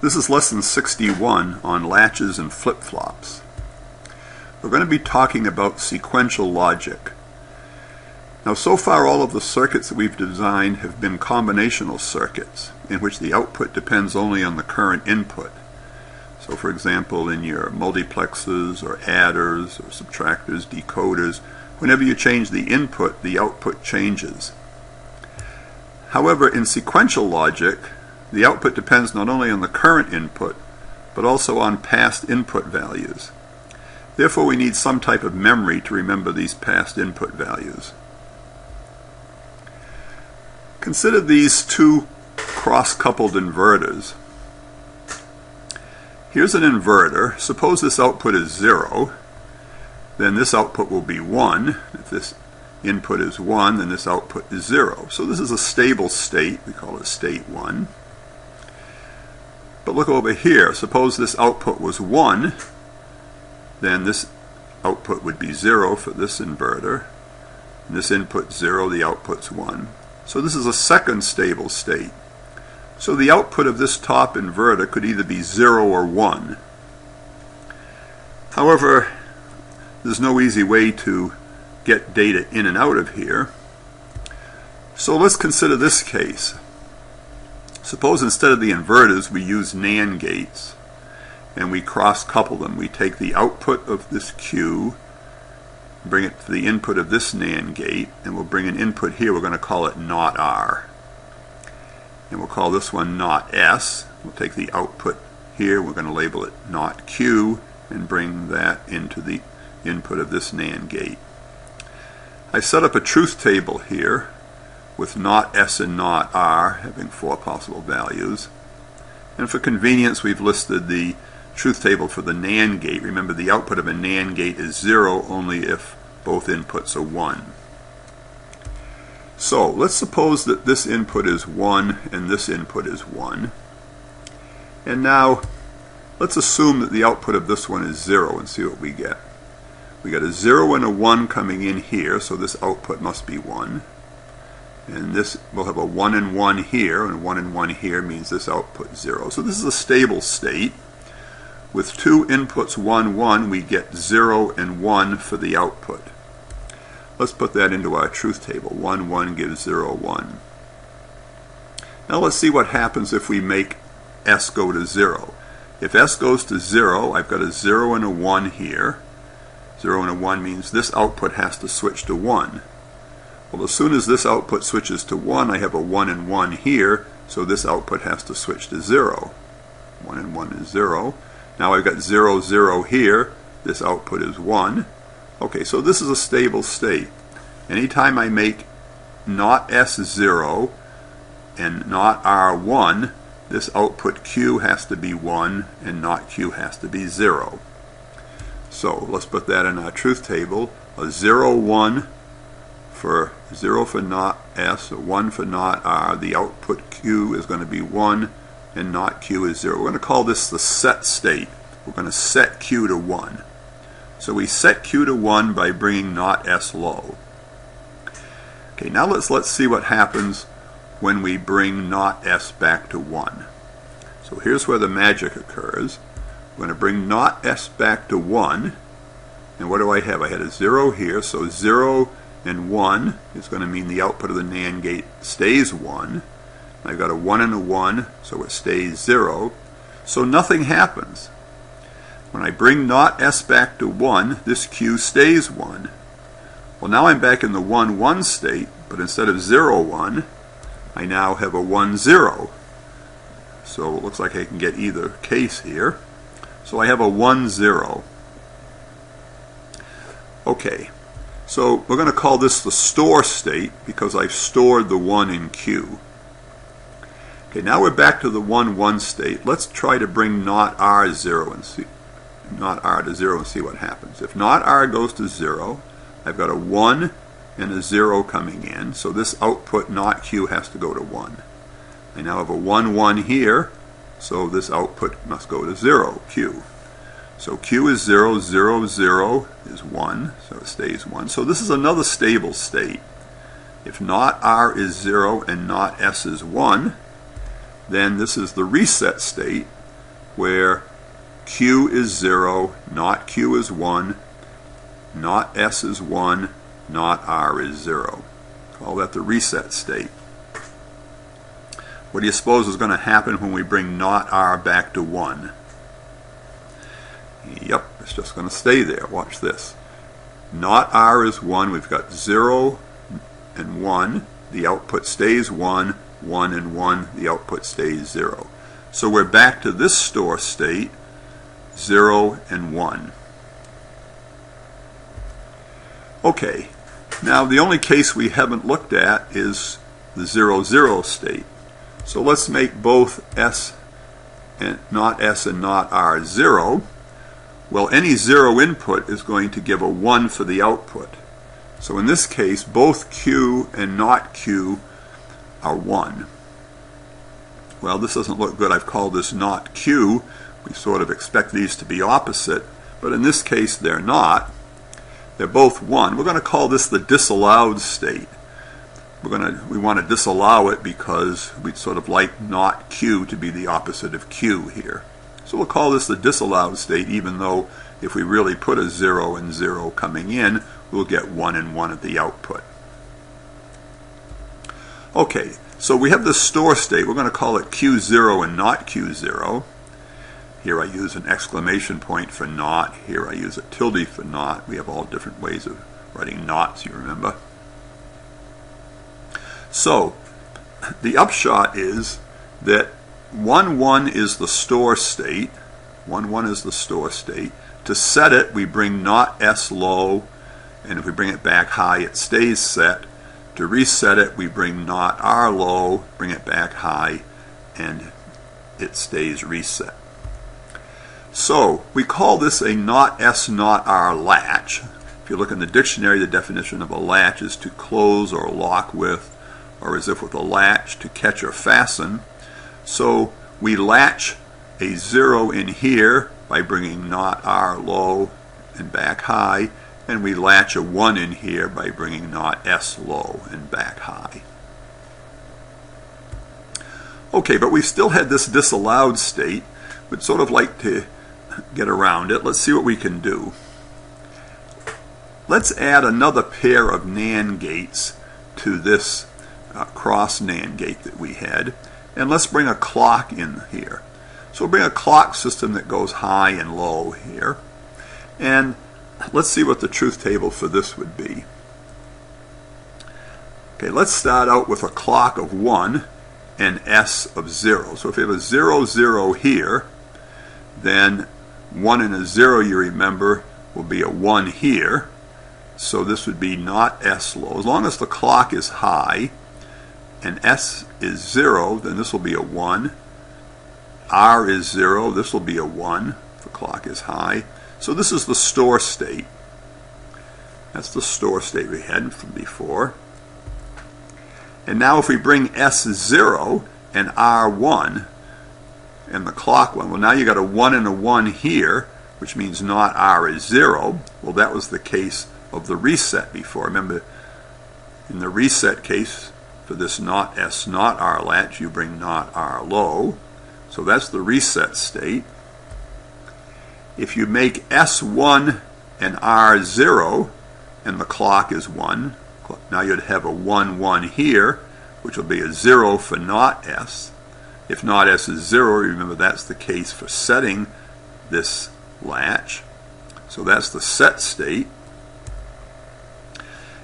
This is lesson 61 on latches and flip-flops. We're going to be talking about sequential logic. Now, so far all of the circuits that we've designed have been combinational circuits in which the output depends only on the current input. So for example, in your multiplexers or adders or subtractors, decoders, whenever you change the input, the output changes. However, in sequential logic, the output depends not only on the current input, but also on past input values. Therefore, we need some type of memory to remember these past input values. Consider these two cross-coupled inverters. Here's an inverter. Suppose this output is 0, then this output will be 1. If this input is 1, then this output is 0. So this is a stable state. We call it state 1. But look over here. Suppose this output was 1, then this output would be 0 for this inverter. And this input's 0, the output's 1. So this is a second stable state. So the output of this top inverter could either be 0 or 1. However, there's no easy way to get data in and out of here. So let's consider this case. Suppose instead of the inverters we use NAND gates and we cross-couple them. We take the output of this Q, bring it to the input of this NAND gate, and we'll bring an input here. We're going to call it NOT R. And we'll call this one NOT S. We'll take the output here. We're going to label it NOT Q and bring that into the input of this NAND gate. I set up a truth table here with NOT S and NOT R having 4 possible values. And for convenience, we've listed the truth table for the NAND gate. Remember, the output of a NAND gate is 0 only if both inputs are 1. So let's suppose that this input is 1 and this input is 1. And now let's assume that the output of this one is 0 and see what we get. We got a 0 and a 1 coming in here, so this output must be 1. And this will have a 1 and 1 here, and 1 and 1 here means this output is 0. So this is a stable state. With two inputs 1, 1, we get 0 and 1 for the output. Let's put that into our truth table. 1, 1 gives 0, 1. Now let's see what happens if we make S go to 0. If S goes to 0, I've got a 0 and a 1 here. 0 and a 1 means this output has to switch to 1. Well, as soon as this output switches to 1, I have a 1 and 1 here, so this output has to switch to 0. 1 and 1 is 0. Now I've got 0, 0 here. This output is 1. Okay, so this is a stable state. Anytime I make NOT S 0 and NOT R 1, this output Q has to be 1 and NOT Q has to be 0. So let's put that in our truth table. A 0, 1 for 0 for NOT S, a 1 for NOT R. The output Q is going to be 1 and NOT Q is 0. We're going to call this the set state. We're going to set Q to 1. So we set Q to 1 by bringing NOT S low. Okay, now let's see what happens when we bring NOT S back to 1. So here's where the magic occurs. We're going to bring NOT S back to 1. And what do I have? I had a 0 here, so 0 and 1 is going to mean the output of the NAND gate stays 1. I've got a 1 and a 1, so it stays 0. So nothing happens. When I bring NOT S back to 1, this Q stays 1. Well, now I'm back in the 1, 1 state, but instead of 0, 1, I now have a 1, 0. So it looks like I can get either case here. So I have a 1, 0. Okay. So we're going to call this the store state because I've stored the 1 in Q. Okay, now we're back to the 1, 1 state. Let's try to bring NOT R 0 and see NOT R to 0 and see what happens. If NOT R goes to 0, I've got a 1 and a 0 coming in, so this output NOT Q has to go to 1. I now have a 1, 1 here, so this output must go to 0, Q. So Q is 0, 0, 0 is 1, so it stays 1. So this is another stable state. If NOT R is 0 and NOT S is 1, then this is the reset state. where Q is 0, not Q is 1, not S is 1, not R is 0. Call that the reset state. What do you suppose is going to happen when we bring not R back to 1? Yep, it's just going to stay there. Watch this. Not R is 1. We've got 0 and 1. The output stays 1. 1 and 1. The output stays 0. So we're back to this store state, 0 and 1. Okay, now the only case we haven't looked at is the 0, 0 state. So let's make both S and not R 0. Well, any 0 input is going to give a 1 for the output. So in this case, both Q and not Q are 1. Well, this doesn't look good. I've called this not Q. We sort of expect these to be opposite, but in this case they're not. They're both 1. We're going to call this the disallowed state. We want to disallow it because we'd sort of like not Q to be the opposite of Q here. So we'll call this the disallowed state, even though if we really put a 0 and 0 coming in, we'll get 1 and 1 at the output. Okay, so we have this store state. We're going to call it Q0 and not Q0. Here I use an exclamation point for not. Here I use a tilde for not. We have all different ways of writing nots, you remember. So the upshot is that 1, 1 is the store state. 1, 1 is the store state. To set it, we bring not S low, and if we bring it back high, it stays set. To reset it, we bring not R low, bring it back high, and it stays reset. So we call this a not S, not R latch. If you look in the dictionary, the definition of a latch is to close or lock with, or as if with a latch, to catch or fasten. So we latch a 0 in here by bringing not R low and back high, and we latch a 1 in here by bringing not S low and back high. Okay, but we still had this disallowed state. We'd sort of like to get around it. Let's see what we can do. Let's add another pair of NAND gates to this cross NAND gate that we had, and let's bring a clock in here. So we'll bring a clock system that goes high and low here, and let's see what the truth table for this would be. Okay, let's start out with a clock of 1 and S of 0. So if you have a 0, 0 here, then 1 and a 0, you remember, will be a 1 here. So this would be not S low. As long as the clock is high and S is 0, then this will be a 1. R is 0, this will be a 1 if the clock is high. So this is the store state. That's the store state we had from before. And now if we bring S0 and R1 and the clock 1, well, now you got a 1 and a 1 here, which means not R is 0. Well, that was the case of the reset before. Remember, in the reset case, for this not S, not R latch, you bring not R low. So that's the reset state. If you make S1 and R0 and the clock is 1, now you'd have a 1, 1 here, which will be a 0 for not S. If not S is 0, remember that's the case for setting this latch. So that's the set state.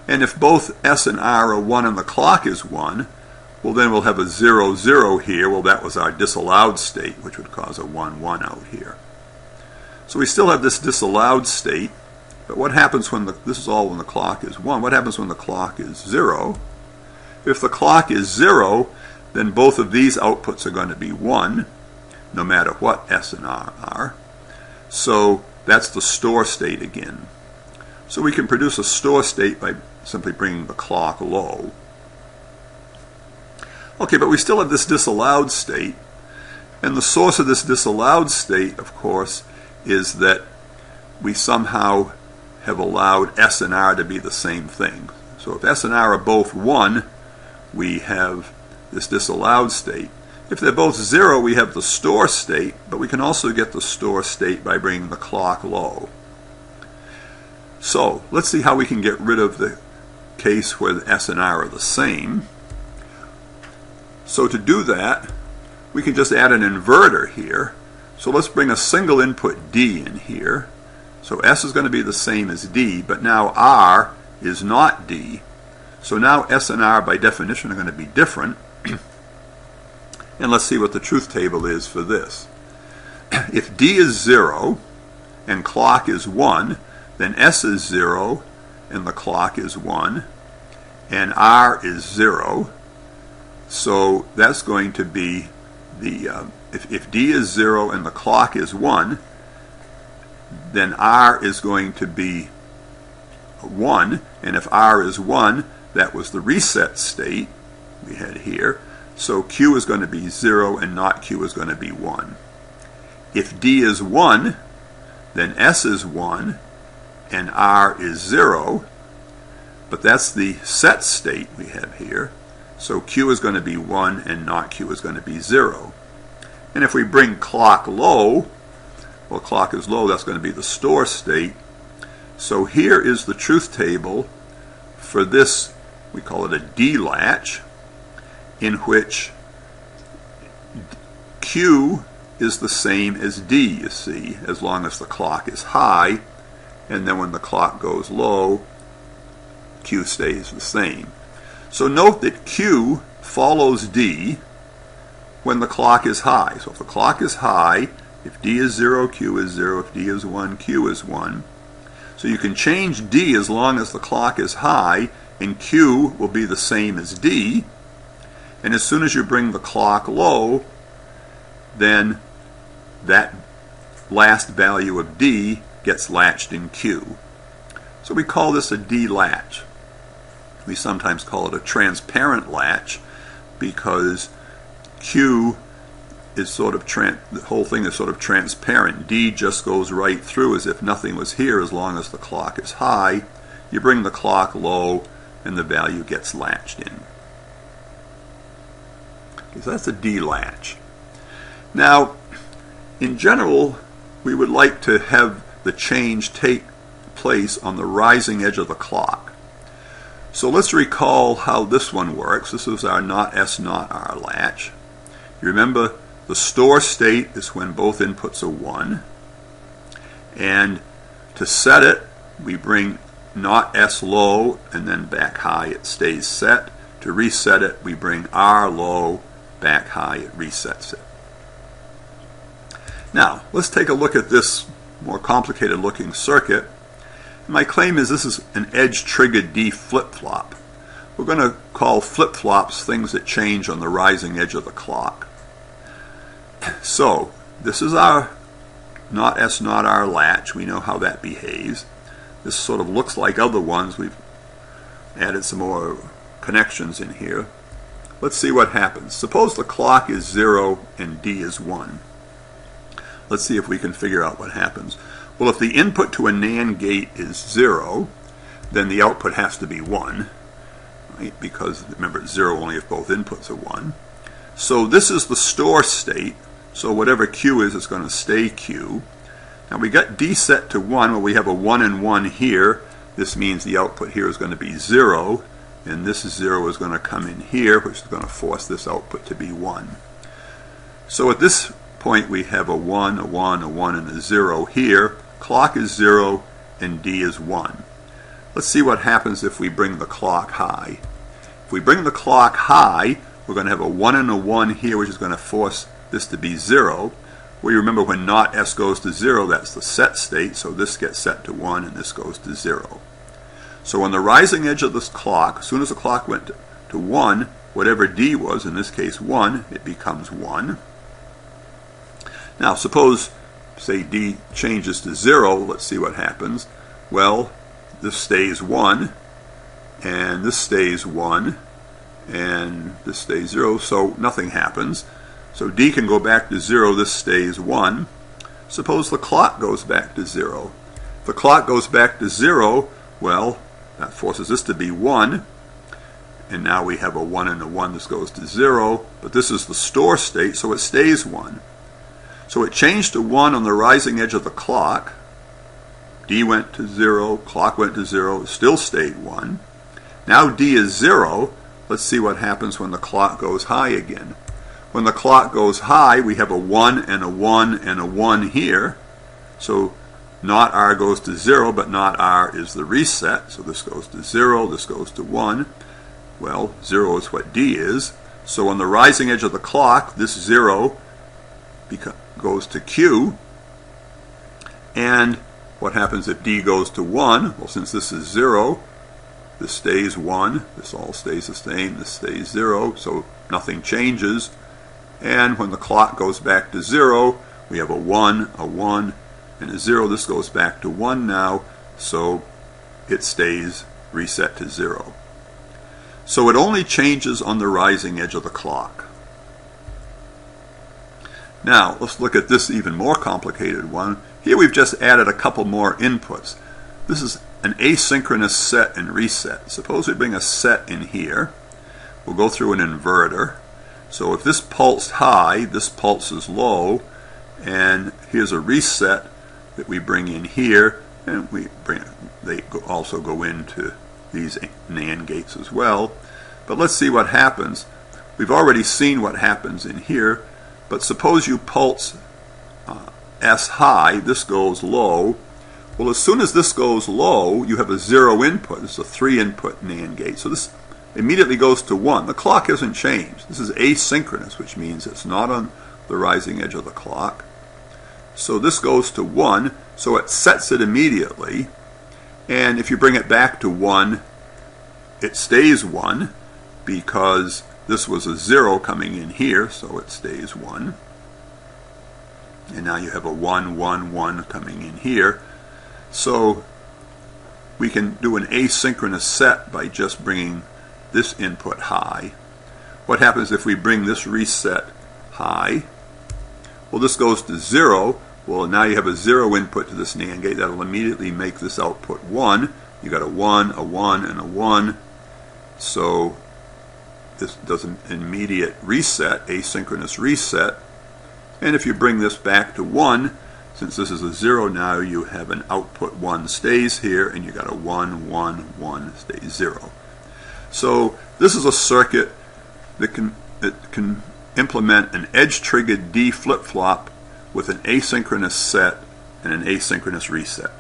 And if both S and R are 1 and the clock is 1, well, then we'll have a 0, 0 here. Well, that was our disallowed state, which would cause a 1, 1 out here. So we still have this disallowed state, but what happens when this is all when the clock is 1. What happens when the clock is 0? If the clock is 0, then both of these outputs are going to be 1, no matter what S and R are. So that's the store state again. So we can produce a store state by simply bringing the clock low. Okay, but we still have this disallowed state, and the source of this disallowed state, of course, is that we somehow have allowed S and R to be the same thing. So if S and R are both 1, we have this disallowed state. If they're both 0, we have the store state, but we can also get the store state by bringing the clock low. So let's see how we can get rid of the case where S and R are the same. So to do that, we can just add an inverter here. So let's bring a single input D in here. So S is going to be the same as D, but now R is not D. So now S and R by definition are going to be different. And let's see what the truth table is for this. If D is 0 and clock is 1, then S is 0 and the clock is 1, and R is 0. So that's going to be the, if D is 0 and the clock is 1, then R is going to be 1, and if R is 1, that was the reset state we had here. So Q is going to be 0 and not Q is going to be 1. If D is 1, then S is 1 and R is 0, but that's the set state we have here. So Q is going to be 1 and not Q is going to be 0. And if we bring clock low, well, clock is low, that's going to be the store state. So here is the truth table for this, we call it a D latch, in which Q is the same as D, you see, as long as the clock is high, and then when the clock goes low, Q stays the same. So note that Q follows D when the clock is high. So if the clock is high, if D is 0, Q is 0. If D is 1, Q is 1. So you can change D as long as the clock is high, and Q will be the same as D. And as soon as you bring the clock low, then that last value of D gets latched in Q. So we call this a D latch. We sometimes call it a transparent latch because Q is sort of, the whole thing is sort of transparent. D just goes right through as if nothing was here as long as the clock is high. You bring the clock low and the value gets latched in. Okay, so that's a D latch. Now, in general, we would like to have the change take place on the rising edge of the clock. So let's recall how this one works. This is our not S not R latch. You remember the store state is when both inputs are 1. And to set it, we bring not S low and then back high, it stays set. To reset it, we bring R low, back high, it resets it. Now, let's take a look at this more complicated looking circuit. My claim is this is an edge-triggered D flip-flop. We're going to call flip-flops things that change on the rising edge of the clock. So, this is our not S not R latch. We know how that behaves. This sort of looks like other ones. We've added some more connections in here. Let's see what happens. Suppose the clock is 0 and D is 1. Let's see if we can figure out what happens. Well, if the input to a NAND gate is 0, then the output has to be 1, right? Because remember, it's 0 only if both inputs are 1. So this is the store state. So whatever Q is, it's going to stay Q. Now we got D set to 1. Well, we have a 1 and 1 here. This means the output here is going to be 0, and this 0 is going to come in here, which is going to force this output to be 1. So at this point we have a 1, a 1, a 1, and a 0 here. Clock is 0 and D is 1. Let's see what happens if we bring the clock high. If we bring the clock high, we're going to have a 1 and a 1 here, which is going to force this to be 0. Well, you remember when not S goes to 0, that's the set state, so this gets set to 1 and this goes to 0. So on the rising edge of this clock, as soon as the clock went to 1, whatever D was, in this case 1, it becomes 1. Now suppose, say D changes to 0, let's see what happens. Well, this stays 1, and this stays 1, and this stays 0, so nothing happens. So D can go back to 0, this stays 1. Suppose the clock goes back to 0. If the clock goes back to 0, well, that forces this to be 1, and now we have a 1 and a 1. This goes to 0, but this is the store state, so it stays 1. So it changed to 1 on the rising edge of the clock. D went to 0, clock went to 0, it still stayed 1. Now D is 0. Let's see what happens when the clock goes high again. When the clock goes high, we have a 1 and a 1 and a 1 here. So not R goes to 0, but not R is the reset. So this goes to 0, this goes to 1. Well, 0 is what D is. So on the rising edge of the clock, this 0 goes to Q. And what happens if D goes to 1? Well, since this is 0, this stays 1. This all stays the same. This stays 0, so nothing changes. And when the clock goes back to 0, we have a 1, and a 0. This goes back to 1 now, so it stays reset to 0. So it only changes on the rising edge of the clock. Now, let's look at this even more complicated one. Here we've just added a couple more inputs. This is an asynchronous set and reset. Suppose we bring a set in here. We'll go through an inverter. So if this pulsed high, this pulses low, and here's a reset that we bring in here, and they also go into these NAND gates as well. But let's see what happens. We've already seen what happens in here, but suppose you pulse S high, this goes low. Well, as soon as this goes low, you have a 0 input. This is a 3-input NAND gate. So this immediately goes to 1. The clock hasn't changed. This is asynchronous, which means it's not on the rising edge of the clock. So this goes to 1, so it sets it immediately. And if you bring it back to 1, it stays 1 because this was a 0 coming in here, so it stays 1. And now you have a 1, 1, 1 coming in here. So we can do an asynchronous set by just bringing this input high. What happens if we bring this reset high? Well, this goes to 0. Well, now you have a 0 input to this NAND gate. That'll immediately make this output 1. You got a 1, and a 1. So this does an immediate reset, asynchronous reset. And if you bring this back to 1, since this is a 0 now, you have an output 1 stays here, and you got a 1, 1, 1 stays 0. So this is a circuit that can implement an edge-triggered D flip-flop with an asynchronous set and an asynchronous reset.